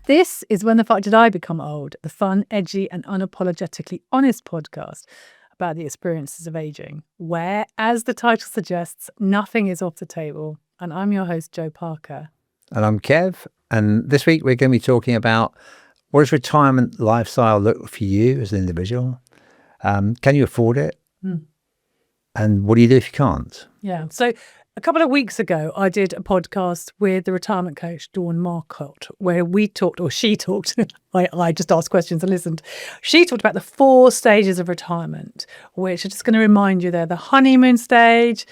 This is When the Fuck Did I Become Old? The fun, edgy and unapologetically honest podcast about the experiences of aging, where, as the title suggests, nothing is off the table. And I'm your host, Jo Parker. And I'm Kev. And this week we're going to be talking about what does retirement lifestyle look for you as an individual? Can you afford it? And what do you do if you can't? Yeah. So a couple of weeks ago, I did a podcast with the retirement coach, Dawn Marcotte, where we talked, or she talked, I just asked questions and listened. She talked about the 4 stages of retirement, which I'm just going to remind you they're the honeymoon stage,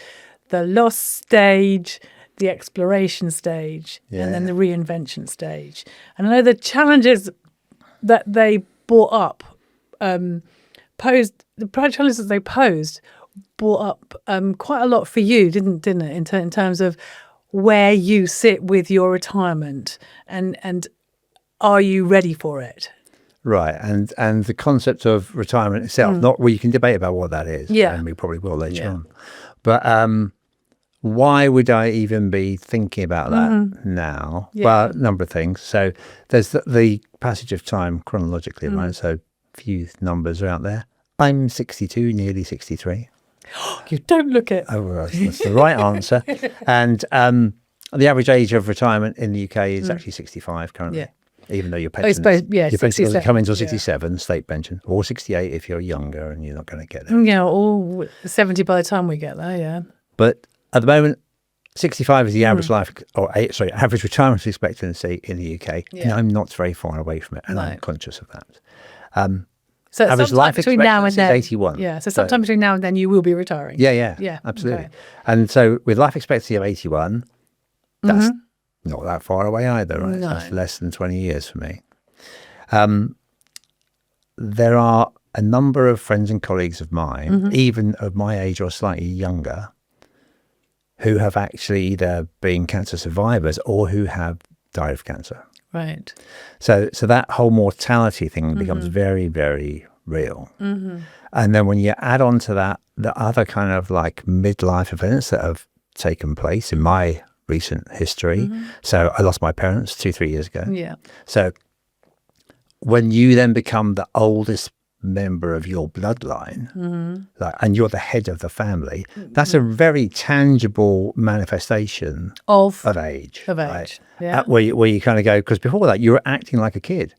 the loss stage, the exploration stage, and then the reinvention stage. And I know the challenges that they brought up, the challenges that they posed brought up quite a lot for you, didn't it, in terms of where you sit with your retirement and are you ready for it? Right, and the concept of retirement itself, not well, you can debate about what that is, and we probably will later on. But why would I even be thinking about that now? Yeah. Well, a number of things. So there's the passage of time chronologically, right? So a few numbers are out there. I'm 62, nearly 63. You don't look it. Oh, well, that's the right answer. And the average age of retirement in the UK is actually 65 currently, even though your pension, your pension doesn't come until 67, state pension, or 68 if you're younger and you're not going to get it. Yeah, or 70 by the time we get there, But at the moment, 65 is the average average retirement expectancy in the UK. Yeah. And I'm not very far away from it, and I'm conscious of that. So average life expectancy is 81. Yeah, so sometime between now and then you will be retiring. Yeah, absolutely. Okay. And so with life expectancy of 81, that's not that far away either, right? No. That's less than 20 years for me. There are a number of friends and colleagues of mine, even of my age or slightly younger, who have actually either been cancer survivors or who have died of cancer. Right. So that whole mortality thing becomes very, very real. And then when you add on to that, the other kind of like midlife events that have taken place in my recent history. So I lost my parents 2-3 years ago. Yeah. So when you then become the oldest member of your bloodline, and you're the head of the family, that's a very tangible manifestation of age. Right? Yeah. Where you kind of go, because before that you were acting like a kid.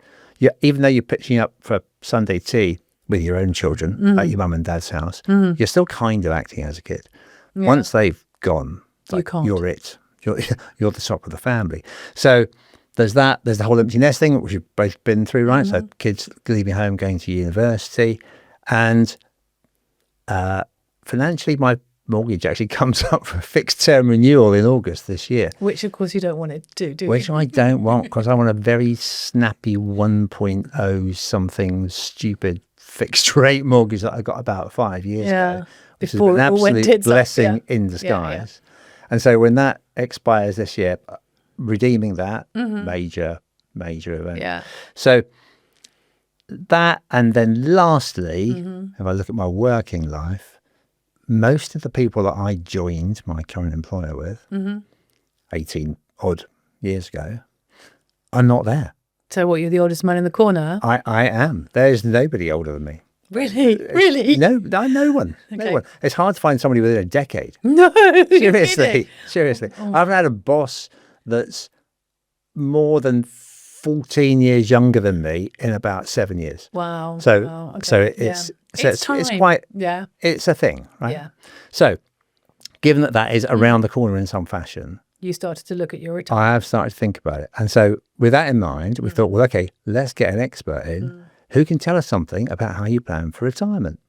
Even though you're pitching up for Sunday tea with your own children at your mum and dad's house, you're still kind of acting as a kid. Yeah. Once they've gone, you're it. You're the top of the family. So there's that. There's the whole empty nest thing, which we've both been through, right? So kids leaving home, going to university. And financially, my mortgage actually comes up for a fixed term renewal in August this year. Which, of course, you don't want it to do, Which I don't want, because I want a very snappy 1.0 something stupid fixed rate mortgage that I got about 5 years ago. Which has been an absolute blessing in disguise. And so when that expires this year, redeeming that, major event. Yeah. So that, and then lastly, if I look at my working life, most of the people that I joined my current employer with 18 odd years ago are not there. So what, you're the oldest man in the corner? I am. There's nobody older than me. Really? No one. Okay. No one. It's hard to find somebody within a decade. No, seriously. I haven't had a boss that's more than 14 years younger than me in about 7 years. Wow. So it's quite it's a thing, right? Yeah. So given that is around the corner in some fashion, you started to look at your retirement. I have started to think about it. And so with that in mind, we thought, well, okay, let's get an expert in who can tell us something about how you plan for retirement.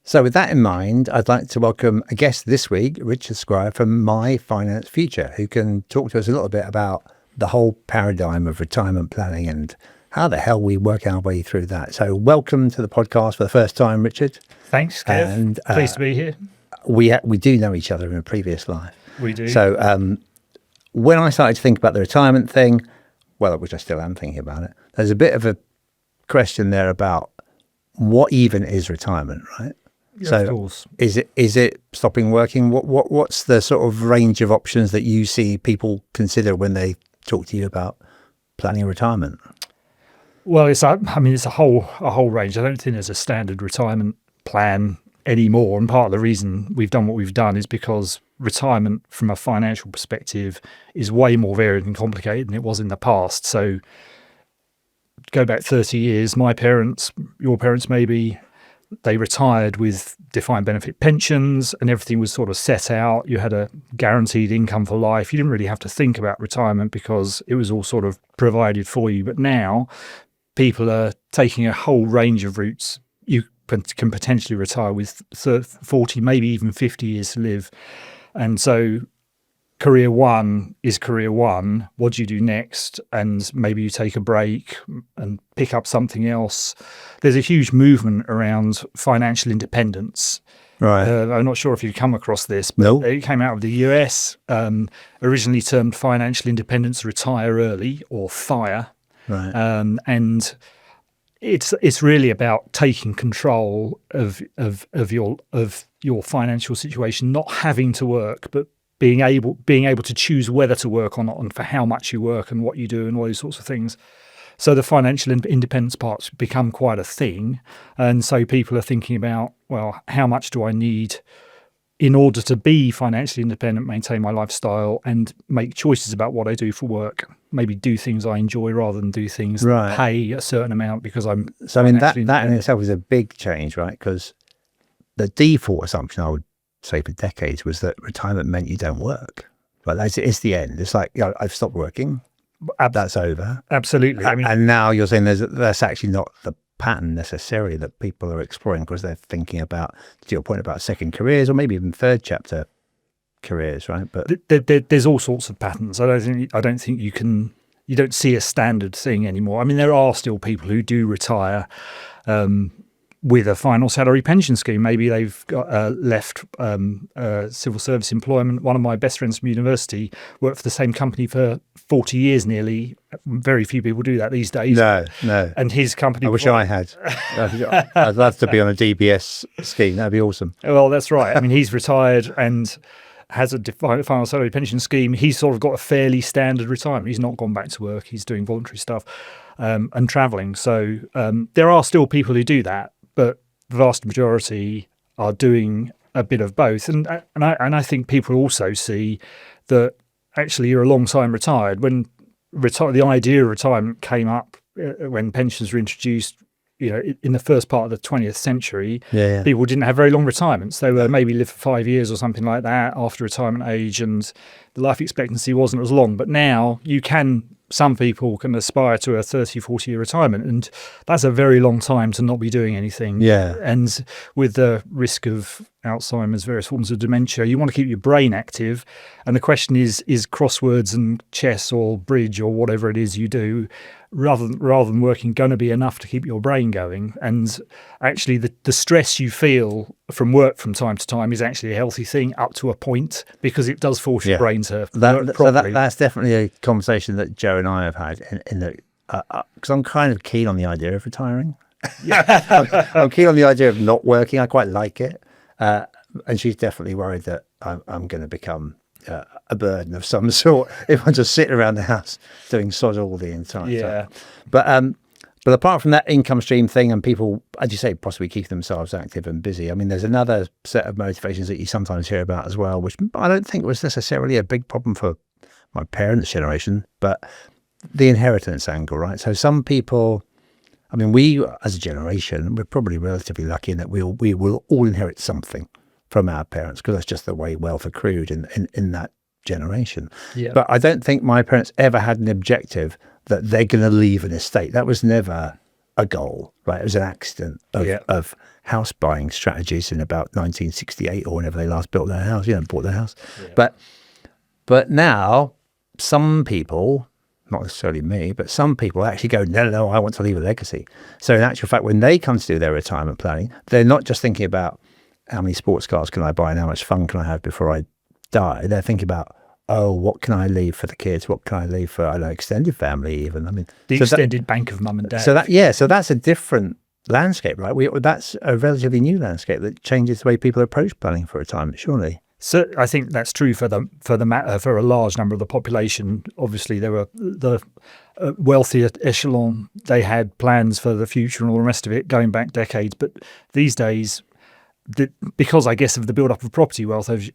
So with that in mind, I'd like to welcome a guest this week, Richard Squire from My Finance Future, who can talk to us a little bit about the whole paradigm of retirement planning and how the hell we work our way through that. So welcome to the podcast for the first time, Richard. Thanks, Kev. And, pleased to be here. We do know each other in a previous life. We do. So when I started to think about the retirement thing, well, which I still am thinking about it, there's a bit of a question there about what even is retirement, right? Yeah, so of course. Is it stopping working? What's the sort of range of options that you see people consider when they talk to you about planning retirement? Well, it's a whole range. I don't think there's a standard retirement plan anymore. And part of the reason we've done what we've done is because retirement from a financial perspective is way more varied and complicated than it was in the past. So go back 30 years, my parents, your parents maybe, they retired with defined benefit pensions and everything was sort of set out. You had a guaranteed income for life. You didn't really have to think about retirement because it was all sort of provided for you. But now people are taking a whole range of routes. You can potentially retire with 40, maybe even 50 years to live. And so career one is career one. What do you do next? And maybe you take a break and pick up something else. There's a huge movement around financial independence. Right. I'm not sure if you've come across this, but No. It came out of the US, originally termed financial independence, retire early or FIRE. Right. And it's really about taking control of your financial situation, not having to work, but being able to choose whether to work or not, and for how much you work and what you do and all these sorts of things. So the financial independence part's become quite a thing, and so people are thinking about, well, how much do I need in order to be financially independent, maintain my lifestyle, and make choices about what I do for work. Maybe do things I enjoy rather than do things that pay a certain amount because I'm. So I mean that in itself is a big change, right? Because the default assumption, I would say, for decades was that retirement meant you don't work. But it's the end. It's like, I've stopped working. That's over. Absolutely. I mean, and now you're saying that's actually not the pattern necessarily that people are exploring, because they're thinking about, to your point, about second careers or maybe even third chapter careers, right? But there's all sorts of patterns. I don't think you don't see a standard thing anymore. I mean, there are still people who do retire with a final salary pension scheme. Maybe they've got left civil service employment. One of my best friends from university worked for the same company for 40 years nearly. Very few people do that these days. No. And his company... I wish I had. I'd love to be on a DBS scheme. That'd be awesome. Well, that's right. I mean, he's retired and has a final salary pension scheme. He's sort of got a fairly standard retirement. He's not gone back to work. He's doing voluntary stuff and travelling. So there are still people who do that, but the vast majority are doing a bit of both. And I think people also see that actually you're a long time retired. When the idea of retirement came up when pensions were introduced, in the first part of the 20th century, people didn't have very long retirements. They were maybe live for 5 years or something like that after retirement age, and the life expectancy wasn't as long. But now some people can aspire to a 30, 40-year retirement, and that's a very long time to not be doing anything. Yeah. And with the risk of Alzheimer's, various forms of dementia, you want to keep your brain active. And the question is crosswords and chess or bridge or whatever it is you do, rather than working, going to be enough to keep your brain going? And actually the stress you feel from work from time to time is actually a healthy thing up to a point, because it does force your brain to work properly. So that's definitely a conversation that Joe and I have had because I'm kind of keen on the idea of retiring. I'm keen on the idea of not working. I quite like it. And she's definitely worried that I'm going to become a burden of some sort if I just sit around the house doing sod all the entire time. But apart from that income stream thing, and people, as you say, possibly keep themselves active and busy, I mean, there's another set of motivations that you sometimes hear about as well, which I don't think was necessarily a big problem for my parents' generation, but the inheritance angle, right? So some people, I mean, we as a generation, we're probably relatively lucky in that we will all inherit something from our parents, because that's just the way wealth accrued in that generation. Yeah. But I don't think my parents ever had an objective that they're going to leave an estate. That was never a goal, right? It was an accident of house buying strategies in about 1968 or whenever they last built their house, bought their house. Yeah. But now some people, not necessarily me, but some people actually go, no, I want to leave a legacy. So in actual fact, when they come to do their retirement planning, they're not just thinking about how many sports cars can I buy and how much fun can I have before I die. They're thinking about, what can I leave for the kids? What can I leave for, extended family even? I mean, the extended bank of mum and dad. So that's a different landscape, right? That's a relatively new landscape that changes the way people approach planning for retirement, surely. So I think that's true for a large number of the population. Obviously, there were the wealthier echelon. They had plans for the future and all the rest of it going back decades. But these days, because I guess of the build-up of property wealth, as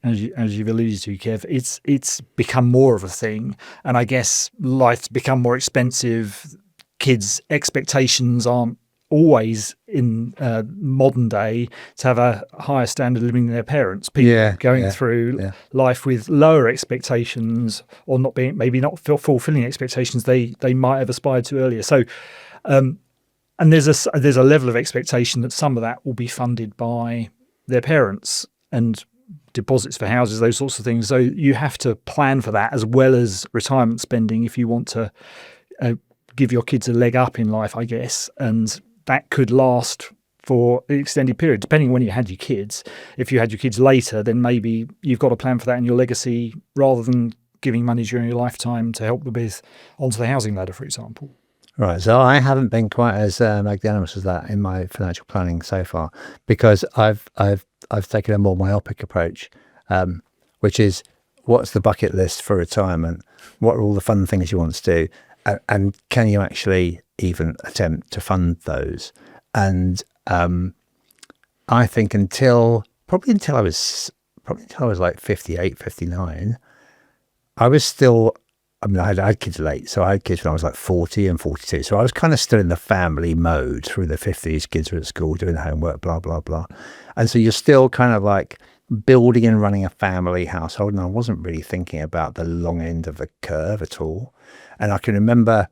you've alluded to, Kev, it's become more of a thing. And I guess life's become more expensive. Kids' expectations aren't always in modern day to have a higher standard of living than their parents. People going through life with lower expectations, or maybe not fulfilling expectations they might have aspired to earlier. So, and there's a level of expectation that some of that will be funded by their parents and deposits for houses, those sorts of things. So you have to plan for that as well as retirement spending if you want to give your kids a leg up in life, I guess. And that could last for an extended period, depending on when you had your kids. If you had your kids later, then maybe you've got a plan for that in your legacy rather than giving money during your lifetime to help the biz onto the housing ladder, for example. Right. So I haven't been quite as magnanimous as that in my financial planning so far, because I've taken a more myopic approach, which is, what's the bucket list for retirement? What are all the fun things you want to do? And can you actually even attempt to fund those? And I think until I was like 58, 59, I was still, I had kids late. So I had kids when I was like 40 and 42. So I was kind of still in the family mode through the 50s. Kids were at school doing homework, blah, blah, blah. And so you're still kind of like building and running a family household. And I wasn't really thinking about the long end of the curve at all. And I can remember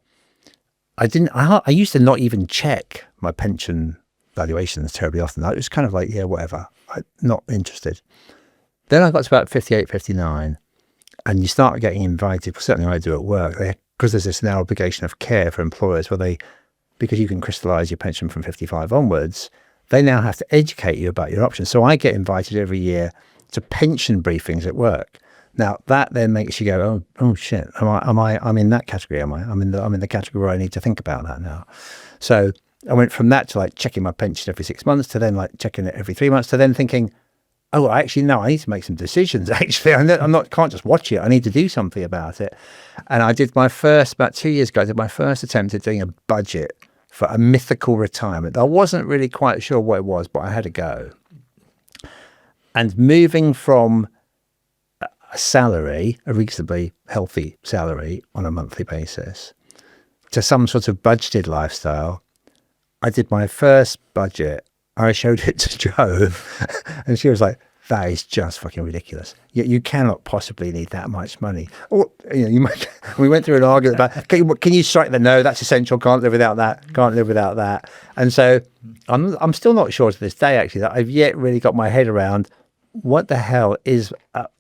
I used to not even check my pension valuations terribly often. I was kind of like, yeah, whatever. I'm not interested. Then I got to about 58, 59, and you start getting invited, certainly I do at work, because there's this now obligation of care for employers where because you can crystallise your pension from 55 onwards, they now have to educate you about your options. So I get invited every year to pension briefings at work. Now that then makes you go, oh shit, I'm in that category, am I? I'm in the category where I need to think about that now. So I went from that to like checking my pension every 6 months to then like checking it every 3 months to then thinking, oh, actually no, I need to make some decisions. Actually, can't just watch it. I need to do something about it. And I did about 2 years ago, I did my first attempt at doing a budget for a mythical retirement. I wasn't really quite sure what it was, but I had a go. And moving from a salary, a reasonably healthy salary on a monthly basis, to some sort of budgeted lifestyle, I did my first budget. I showed it to Jo, and she was like, that is just fucking ridiculous. You cannot possibly need that much money. Or, we went through an argument about, can you strike the no, that's essential, can't live without that. And so I'm still not sure to this day, actually, that I've yet really got my head around what the hell is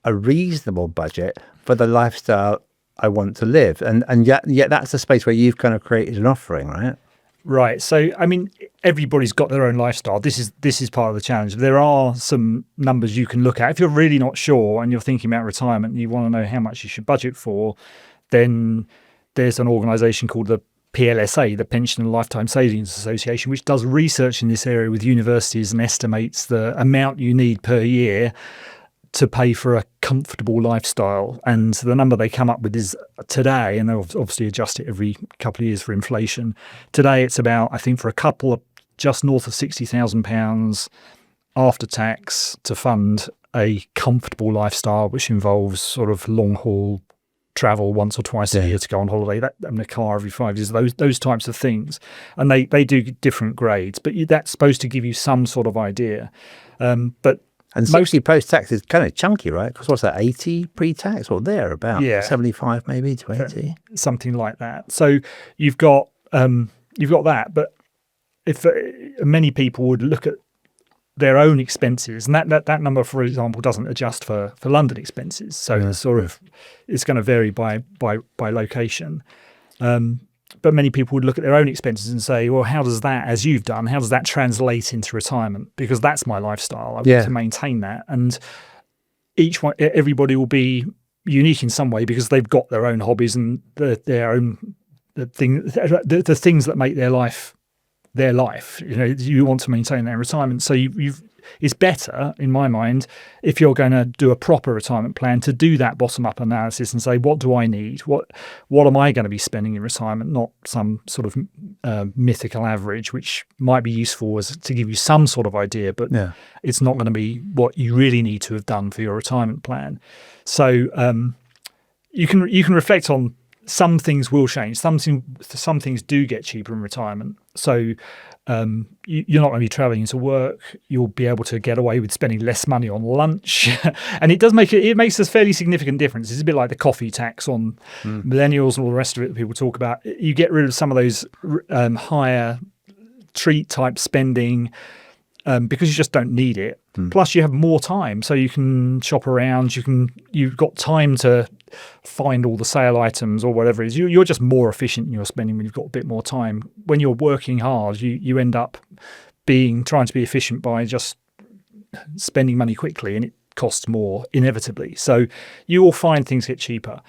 a reasonable budget for the lifestyle I want to live. And yet that's the space where you've kind of created an offering, right? Right. So, I mean, everybody's got their own lifestyle. This is part of the challenge. There are some numbers you can look at. If you're really not sure and you're thinking about retirement and you want to know how much you should budget for, then there's an organisation called the PLSA, the Pension and Lifetime Savings Association, which does research in this area with universities and estimates the amount you need per year to pay for a comfortable lifestyle. And the number they come up with is today, and they'll obviously adjust it every couple of years for inflation. Today, it's about, I think, for a couple of just north of £60,000 after tax to fund a comfortable lifestyle, which involves sort of long haul travel once or twice a year to go on holiday, and a car every 5 years, those types of things. And they do different grades, but that's supposed to give you some sort of idea. And mostly post-tax is kind of chunky, right? Because what's that, 80 pre-tax or thereabout? Yeah. 75 maybe to 80? Something like that. So you've got that, but if many people would look at their own expenses, and that number, for example, doesn't adjust for London expenses. So it's going to vary by location. But many people would look at their own expenses and say, well, how does that, as you've done, how does that translate into retirement? Because that's my lifestyle. I want to maintain that. And everybody will be unique in some way because they've got their own hobbies and their own the things that make their life. You want to maintain that in retirement. So it's better, in my mind, if you're going to do a proper retirement plan, to do that bottom-up analysis and say, what do I need? What am I going to be spending in retirement? Not some sort of mythical average, which might be useful to give you some sort of idea, but it's not going to be what you really need to have done for your retirement plan. So you can reflect on some things will change. Some things do get cheaper in retirement. So you're not going to be traveling into work. You'll be able to get away with spending less money on lunch, and it makes a fairly significant difference. It's a bit like the coffee tax on millennials and all the rest of it that people talk about. You get rid of some of those higher treat type spending because you just don't need it. Plus, you have more time, so you can shop around. You've got time to find all the sale items or whatever it is. You're just more efficient in your spending when you've got a bit more time. When you're working hard, you end up trying to be efficient by just spending money quickly, and it costs more inevitably. So you will find things get cheaper.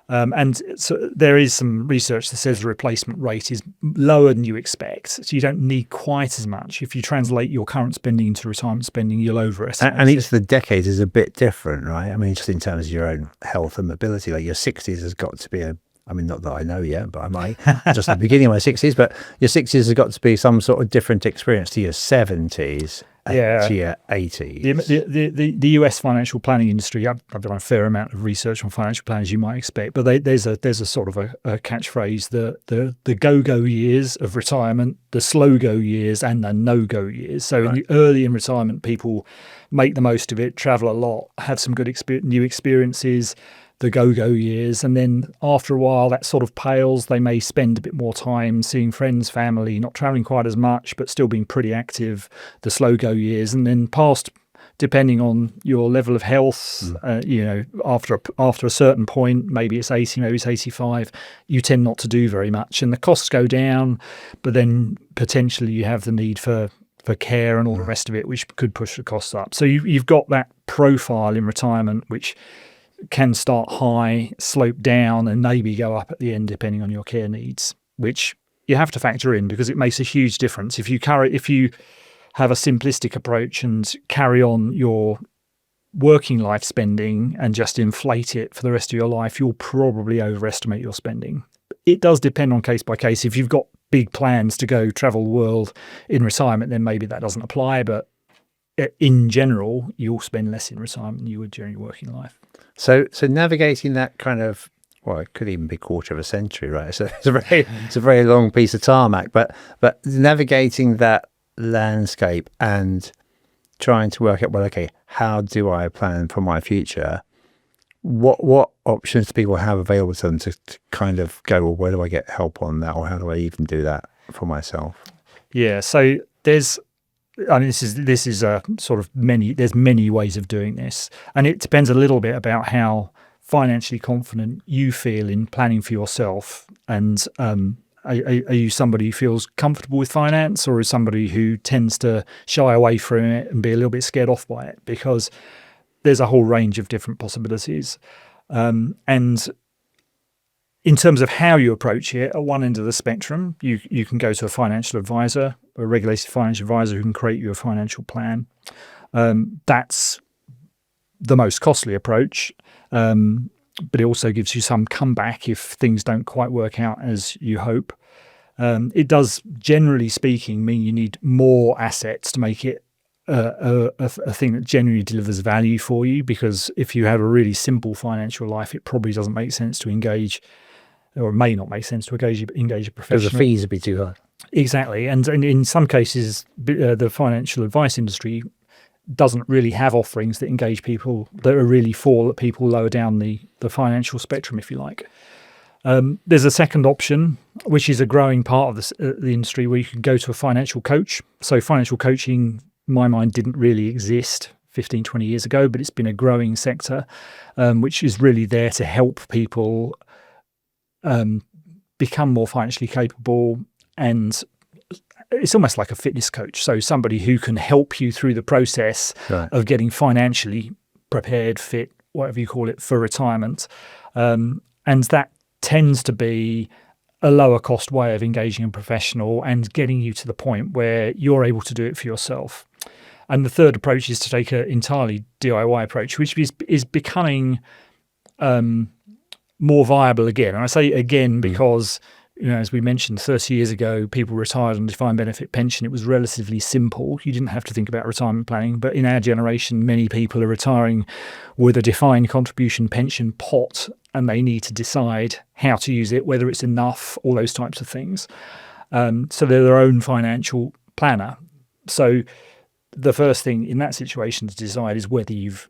And so there is some research that says the replacement rate is lower than you expect. So you don't need quite as much. If you translate your current spending into retirement spending, you'll overestimate. And each of the decades is a bit different, right? I mean, just in terms of your own health and mobility, like your 60s has got to be not that I know yet, but I might, just at the beginning of my 60s, but your 60s has got to be some sort of different experience to your 70s. To your 80s. The US financial planning industry, I've done a fair amount of research on financial planners, you might expect, but there's a sort of a catchphrase, the go-go years of retirement, the slow-go years, and the no-go years. So in the early in retirement, people make the most of it, travel a lot, have some good new experiences, the go-go years, and then after a while that sort of pales. They may spend a bit more time seeing friends, family, not traveling quite as much, but still being pretty active, the slow-go years. And then past, depending on your level of health, after a certain point, maybe it's 80, maybe it's 85, you tend not to do very much, and the costs go down, but then potentially you have the need for care and all the rest of it, which could push the costs up. So you've got that profile in retirement, which can start high, slope down, and maybe go up at the end depending on your care needs, which you have to factor in because it makes a huge difference. If you have a simplistic approach and carry on your working life spending and just inflate it for the rest of your life, you'll probably overestimate your spending. It does depend on case by case. If you've got big plans to go travel the world in retirement, then maybe that doesn't apply, but in general, you'll spend less in retirement than you would during your working life. So navigating that kind of, well, it could even be quarter of a century, right? So it's a very long piece of tarmac, but navigating that landscape and trying to work out, well, okay, how do I plan for my future? What options do people have available to them to kind of go, well, where do I get help on that, or how do I even do that for myself? Yeah, so this is a sort of there's many ways of doing this, and it depends a little bit about how financially confident you feel in planning for yourself. And are you somebody who feels comfortable with finance, or is somebody who tends to shy away from it and be a little bit scared off by it? Because there's a whole range of different possibilities. And in terms of how you approach it, at one end of the spectrum, you can go to a financial advisor, a regulated financial advisor who can create you a financial plan. That's the most costly approach, but it also gives you some comeback if things don't quite work out as you hope. It does, generally speaking, mean you need more assets to make it a thing that genuinely delivers value for you, because if you have a really simple financial life, it probably doesn't make sense to engage, or it may not make sense to engage a professional. Because the fees would be too high. Exactly. And in some cases, the financial advice industry doesn't really have offerings that engage people, that are really for people lower down the financial spectrum, if you like. There's a second option, which is a growing part of the industry, where you can go to a financial coach. So financial coaching, in my mind, didn't really exist 15, 20 years ago, but it's been a growing sector, which is really there to help people become more financially capable. And it's almost like a fitness coach. So somebody who can help you through the process of getting financially prepared, fit, whatever you call it, for retirement. And that tends to be a lower cost way of engaging a professional and getting you to the point where you're able to do it for yourself. And the third approach is to take an entirely DIY approach, which is becoming more viable again. And I say again because, as we mentioned, 30 years ago, people retired on defined benefit pension. It was relatively simple. You didn't have to think about retirement planning. But in our generation, many people are retiring with a defined contribution pension pot, and they need to decide how to use it, whether it's enough, all those types of things. So they're their own financial planner. So the first thing in that situation to decide is whether you've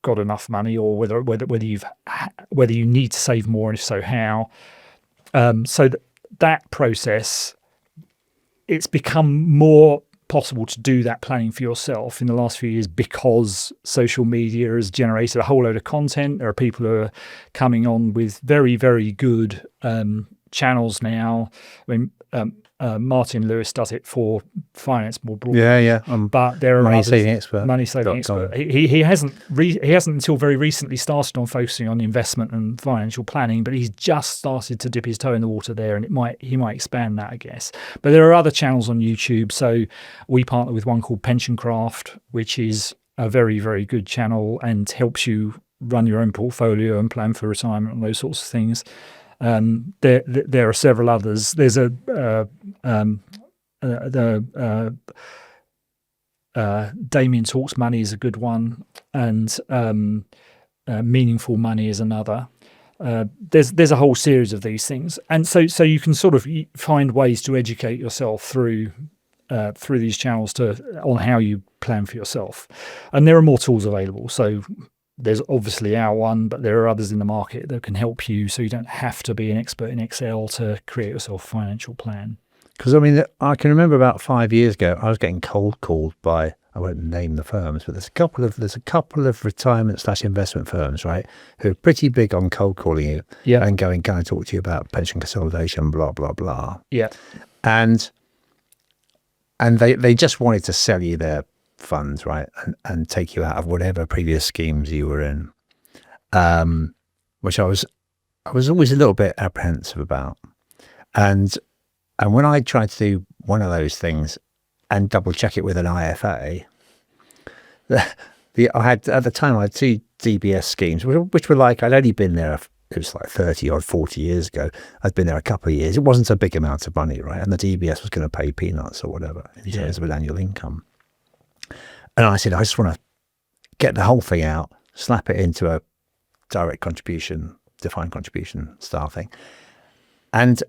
got enough money, or whether you need to save more, and if so, how. So that process, it's become more possible to do that planning for yourself in the last few years because social media has generated a whole load of content. There are people who are coming on with very, very good channels now. I mean, Martin Lewis does it for finance more broadly. Yeah. But there are money others, saving expert. Money saving expert. He hasn't until very recently started on focusing on investment and financial planning, but he's just started to dip his toe in the water there, and he might expand that, I guess. But there are other channels on YouTube. So we partner with one called Pension Craft, which is a very, very good channel and helps you run your own portfolio and plan for retirement and those sorts of things. There are several others. There's Damien Talks Money is a good one, and Meaningful Money is another. There's a whole series of these things, and so you can sort of find ways to educate yourself through these channels on how you plan for yourself, and there are more tools available. So there's obviously our one, but there are others in the market that can help you, so you don't have to be an expert in Excel to create yourself a financial plan. Because I mean, I can remember about 5 years ago, I was getting cold called by, I won't name the firms, but there's a couple of retirement/investment firms, right, who are pretty big on cold calling you, and going, "Can I talk to you about pension consolidation?" Blah blah blah. Yeah, and they just wanted to sell you their funds, right, and take you out of whatever previous schemes you were in, which I was always a little bit apprehensive about, and when I tried to do one of those things and double check it with an IFA, I had at the time I had 2 DBS schemes, which were like, I'd only been there. It was like 30 or 40 years ago. I'd been there a couple of years. It wasn't a big amount of money, right, and the DBS was going to pay peanuts or whatever in terms of an annual income. And I said, I just want to get the whole thing out, slap it into a direct contribution, defined contribution style thing. And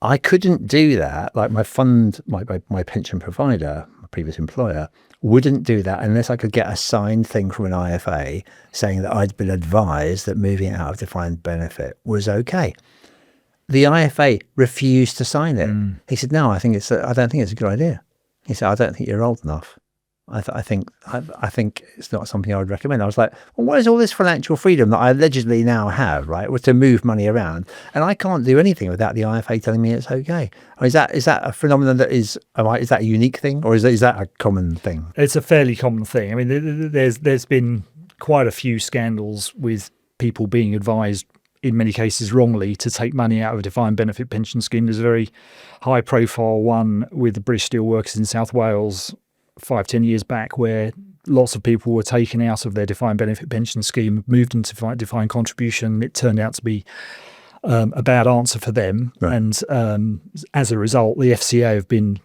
I couldn't do that. Like my fund, my pension provider, my previous employer, wouldn't do that unless I could get a signed thing from an IFA saying that I'd been advised that moving out of defined benefit was okay. The IFA refused to sign it. He said, "No, I don't think it's a good idea." He said, "I don't think you're old enough. I think it's not something I would recommend." I was like, well, what is all this financial freedom that I allegedly now have, right, was to move money around, and I can't do anything without the IFA telling me it's okay? Or is that a phenomenon that is that a unique thing, or is that a common thing? It's a fairly common thing. I mean, there's been quite a few scandals with people being advised, in many cases wrongly, to take money out of a defined benefit pension scheme. There's a very high profile one with the British Steelworkers in South Wales 5-10 years back, where lots of people were taken out of their defined benefit pension scheme, moved into defined contribution. It turned out to be a bad answer for them. Right. And as a result, the FCA have been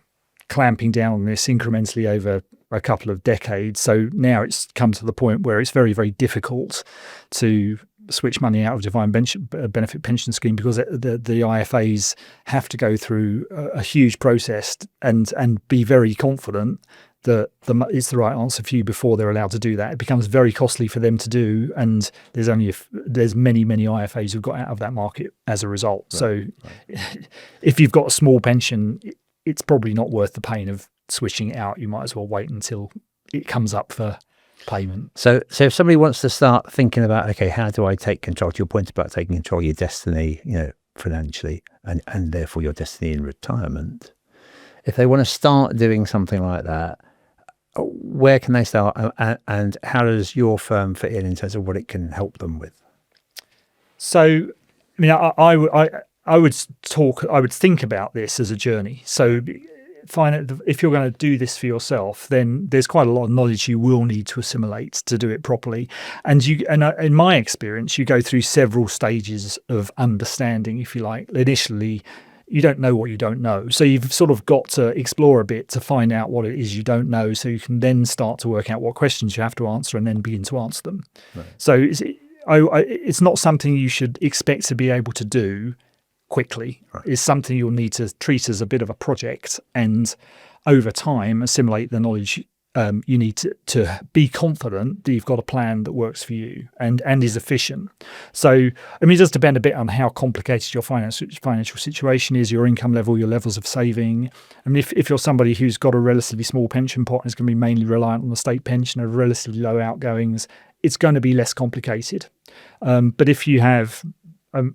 clamping down on this incrementally over a couple of decades. So now it's come to the point where it's very, very difficult to switch money out of defined benefit pension scheme, because the IFAs have to go through a huge process and be very confident that it's the right answer for you before they're allowed to do that. It becomes very costly for them to do, and there's many IFAs who've got out of that market as a result. Right. So if you've got a small pension, it's probably not worth the pain of switching it out. You might as well wait until it comes up for payment. So if somebody wants to start thinking about, okay, how do I take control, to your point about taking control of your destiny, financially, and therefore your destiny in retirement, if they want to start doing something like that, where can they start, and how does your firm fit in terms of what it can help them with? So, I mean, I would think about this as a journey. So if you're going to do this for yourself, then there's quite a lot of knowledge you will need to assimilate to do it properly. And in my experience, you go through several stages of understanding, if you like. Initially, you don't know what you don't know. So you've sort of got to explore a bit to find out what it is you don't know, so you can then start to work out what questions you have to answer and then begin to answer them. Right. So it's not something you should expect to be able to do quickly. Right. It's something you'll need to treat as a bit of a project, and over time assimilate the knowledge you need to be confident that you've got a plan that works for you and is efficient. So, I mean, it does depend a bit on how complicated your financial situation is, your income level, your levels of saving. I mean, if you're somebody who's got a relatively small pension pot and is going to be mainly reliant on the state pension and relatively low outgoings, it's going to be less complicated. But if you have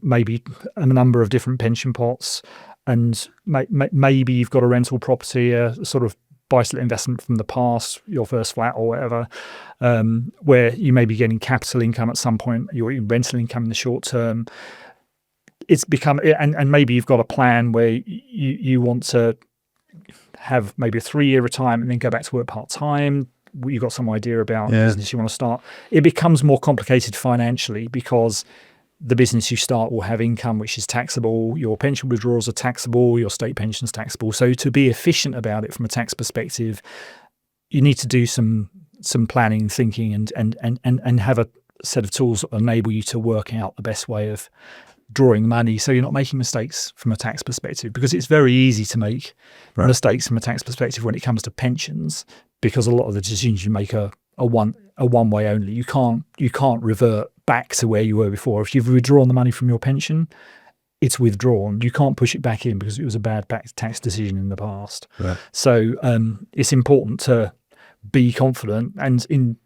maybe a number of different pension pots and maybe you've got a rental property, a sort of buy-to-let investment from the past, your first flat or whatever, where you may be getting capital income at some point, your rental income in the short term, it's become, and maybe you've got a plan where you want to have maybe a 3-year retirement and then go back to work part-time. You've got some idea about business you want to start. It becomes more complicated financially because the business you start will have income which is taxable, your pension withdrawals are taxable, your state pension's taxable. So to be efficient about it from a tax perspective, you need to do some planning and thinking and have a set of tools that enable you to work out the best way of drawing money so you're not making mistakes from a tax perspective, because it's very easy to make mistakes from a tax perspective when it comes to pensions, because a lot of the decisions you make are one way only. You can't revert back to where you were before. If you've withdrawn the money from your pension, it's withdrawn. You can't push it back in because it was a bad tax decision in the past. Right. So it's important to be confident, and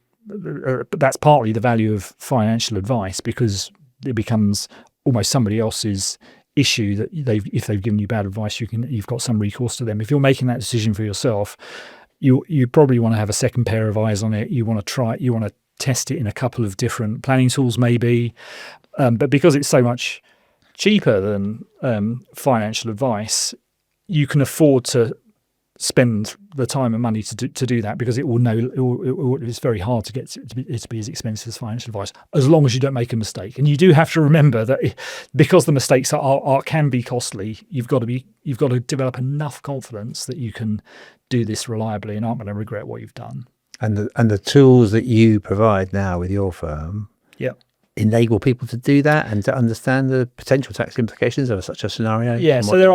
that's partly the value of financial advice, because it becomes almost somebody else's issue that if they've given you bad advice, you've got some recourse to them. If you're making that decision for yourself, you probably want to have a second pair of eyes on it. You want to test it in a couple of different planning tools maybe, but because it's so much cheaper than financial advice, you can afford to spend the time and money to do that, because it's very hard to get it to be as expensive as financial advice, as long as you don't make a mistake. And you do have to remember that because the mistakes can be costly, you've got to develop enough confidence that you can do this reliably and aren't going to regret what you've done. And the tools that you provide now with your firm enable people to do that and to understand the potential tax implications of such a scenario? Yeah, so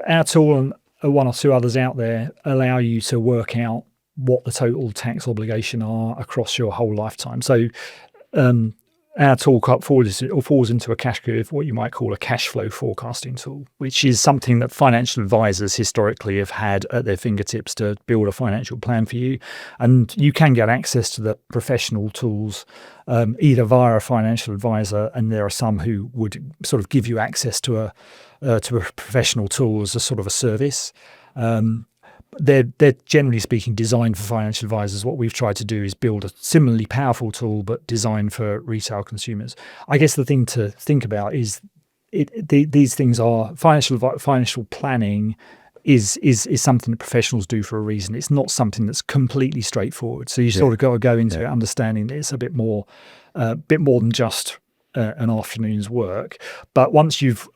our tool and one or two others out there allow you to work out what the total tax obligation are across your whole lifetime. So our tool falls into a cash curve, what you might call a cash flow forecasting tool, which is something that financial advisors historically have had at their fingertips to build a financial plan for you. And you can get access to the professional tools either via a financial advisor, and there are some who would sort of give you access to a professional tool as a sort of a service. They're generally speaking designed for financial advisors. What we've tried to do is build a similarly powerful tool, but designed for retail consumers. I guess the thing to think about is these things are financial planning is something that professionals do for a reason. It's not something that's completely straightforward. So you sort of got to go into it understanding that it's a bit more than just an afternoon's work. But once you've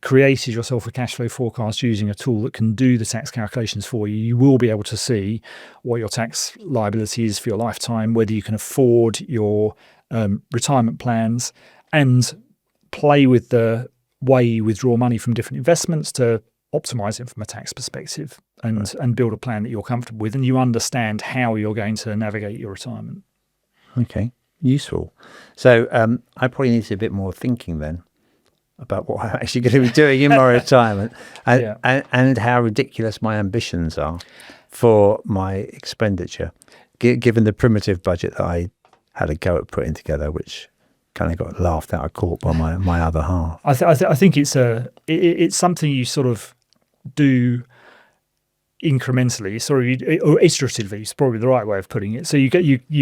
created yourself a cash flow forecast using a tool that can do the tax calculations for you, you will be able to see what your tax liability is for your lifetime, whether you can afford your retirement plans, and play with the way you withdraw money from different investments to optimize it from a tax perspective, and build a plan that you're comfortable with and you understand how you're going to navigate your retirement. Okay, useful. So I probably need to do a bit more thinking then about what I'm actually going to be doing in my retirement, and how ridiculous my ambitions are for my expenditure, given the primitive budget that I had a go at putting together, which kind of got laughed out of court by my other half. I think it's something you sort of do incrementally, or iteratively is probably the right way of putting it. So you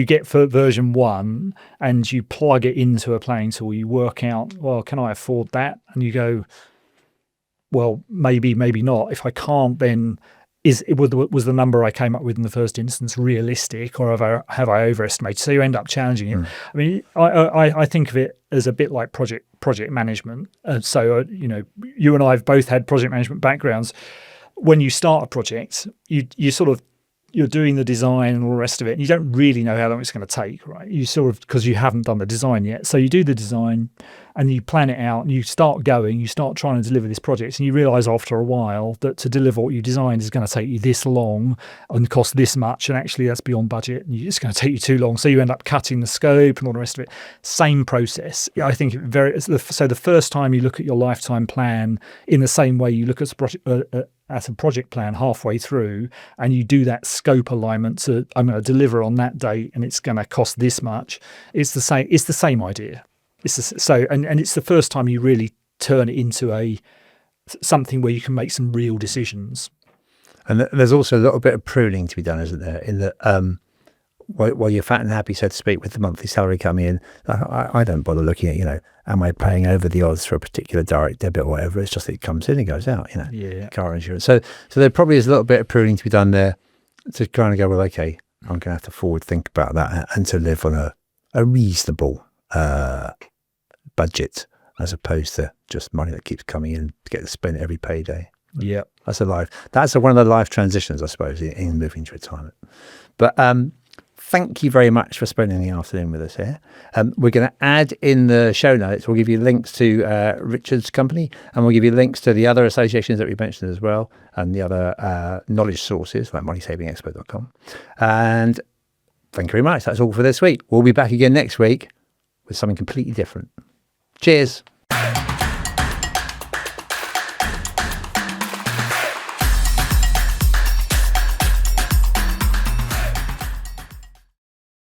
get for version 1 and you plug it into a planning tool. You work out, well, can I afford that? And you go, well, maybe not. If I can't, then was the number I came up with in the first instance realistic, or have I overestimated? So you end up challenging it. I mean, I think of it as a bit like project management. You and I have both had project management backgrounds. When you start a project, you're doing the design and all the rest of it, and you don't really know how long it's going to take, right? You because you haven't done the design yet. So you do the design and you plan it out and you start trying to deliver this project, and you realize after a while that to deliver what you designed is going to take you this long and cost this much, and actually that's beyond budget and it's going to take you too long. So you end up cutting the scope and all the rest of it. Same process. I think so the first time you look at your lifetime plan in the same way you look at a project plan halfway through, and you do that scope alignment, so I'm going to deliver on that date and it's going to cost this much. It's the same idea. It's the first time you really turn it into something where you can make some real decisions. And there's also a little bit of pruning to be done, isn't there? In that while you're fat and happy, so to speak, with the monthly salary coming in, I don't bother looking at, am I paying over the odds for a particular direct debit or whatever? It's just that it comes in and goes out, car insurance. So there probably is a little bit of pruning to be done there to kind of go, well, okay, I'm going to have to forward think about that and to live on a reasonable budget, as opposed to just money that keeps coming in to get spent every payday. Yeah. That's one of the life transitions, I suppose, in moving to retirement. But thank you very much for spending the afternoon with us here. We're going to add in the show notes, we'll give you links to Richard's company, and we'll give you links to the other associations that we mentioned as well, and the other knowledge sources like moneysavingexpert.com. And thank you very much. That's all for this week. We'll be back again next week with something completely different. Cheers.